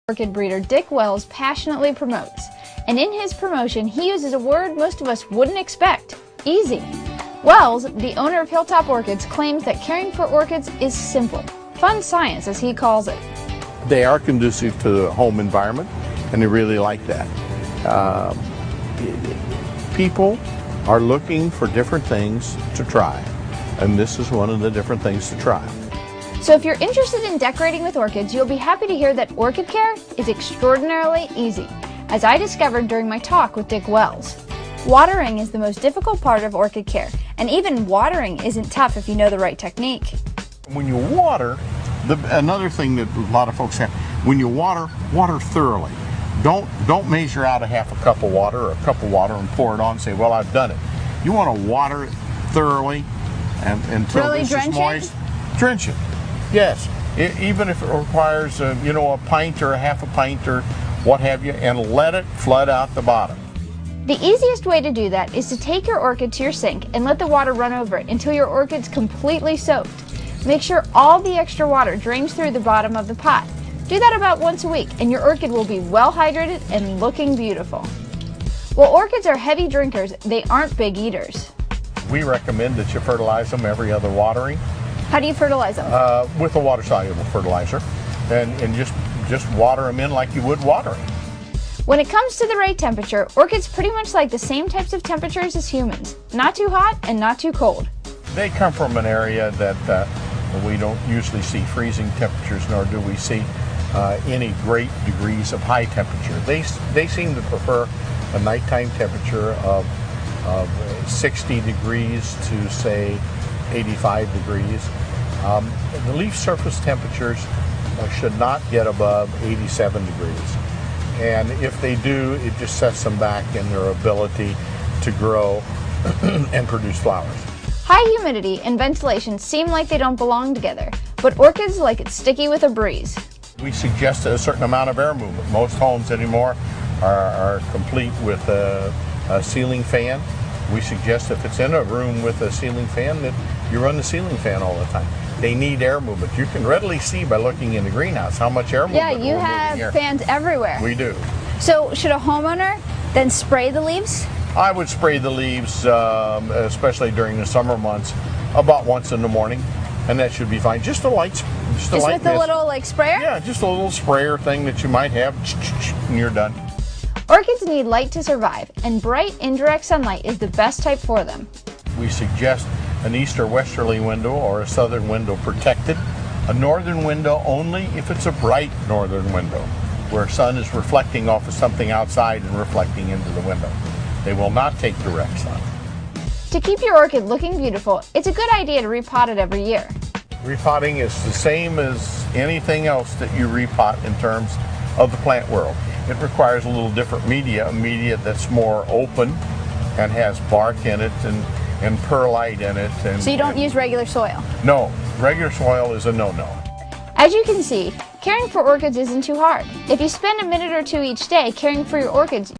Orchid breeder Dick Wells passionately promotes. And in his promotion, he uses a word most of us wouldn't expect: easy. Wells, the owner of Hilltop Orchids, claims that caring for orchids is simple. Fun science, as he calls it. They are conducive to the home environment, and they really like that. People are looking for different things to try, and this is one of the different things to try. So if you're interested in decorating with orchids, you'll be happy to hear that orchid care is extraordinarily easy, as I discovered during my talk with Dick Wells. Watering is the most difficult part of orchid care, and even watering isn't tough if you know the right technique. When you water, another thing that a lot of folks have, when you water thoroughly. Don't measure out a half a cup of water or a cup of water and pour it on and say, well, I've done it. You want to water it thoroughly and until really this is moist. Drench it. Yes, even if it requires a pint or a half a pint or what have you, and let it flood out the bottom. The easiest way to do that is to take your orchid to your sink and let the water run over it until your orchid's completely soaked. Make sure all the extra water drains through the bottom of the pot. Do that about once a week and your orchid will be well hydrated and looking beautiful. While orchids are heavy drinkers, they aren't big eaters. We recommend that you fertilize them every other watering. How do you fertilize them? With a water-soluble fertilizer, and just water them in like you would watering. When it comes to the right temperature, orchids pretty much like the same types of temperatures as humans. Not too hot and not too cold. They come from an area that we don't usually see freezing temperatures, nor do we see any great degrees of high temperature. They seem to prefer a nighttime temperature of 60 degrees to say 85 degrees. The leaf surface temperatures should not get above 87 degrees. And if they do, it just sets them back in their ability to grow and produce flowers. High humidity and ventilation seem like they don't belong together, but orchids like it sticky with a breeze. We suggest a certain amount of air movement. Most homes anymore are complete with a ceiling fan. We suggest if it's in a room with a ceiling fan that you run the ceiling fan all the time. They need air movement. You can readily see by looking in the greenhouse how much air movement. Yeah, you have fans everywhere. We do. So should a homeowner then spray the leaves? I would spray the leaves, especially during the summer months, about once in the morning, and that should be fine. Just a light, just a light with a little sprayer? Yeah, just a little sprayer thing that you might have, and you're done. Orchids need light to survive, and bright indirect sunlight is the best type for them. We suggest an east or westerly window or a southern window protected. A northern window only if it's a bright northern window, where sun is reflecting off of something outside and reflecting into the window. They will not take direct sun. To keep your orchid looking beautiful, it's a good idea to repot it every year. Repotting is the same as anything else that you repot in terms of the plant world. It requires a little different media, a media that's more open and has bark in it and perlite in it. So you don't use regular soil? No, regular soil is a no-no. As you can see, caring for orchids isn't too hard. If you spend a minute or two each day caring for your orchids,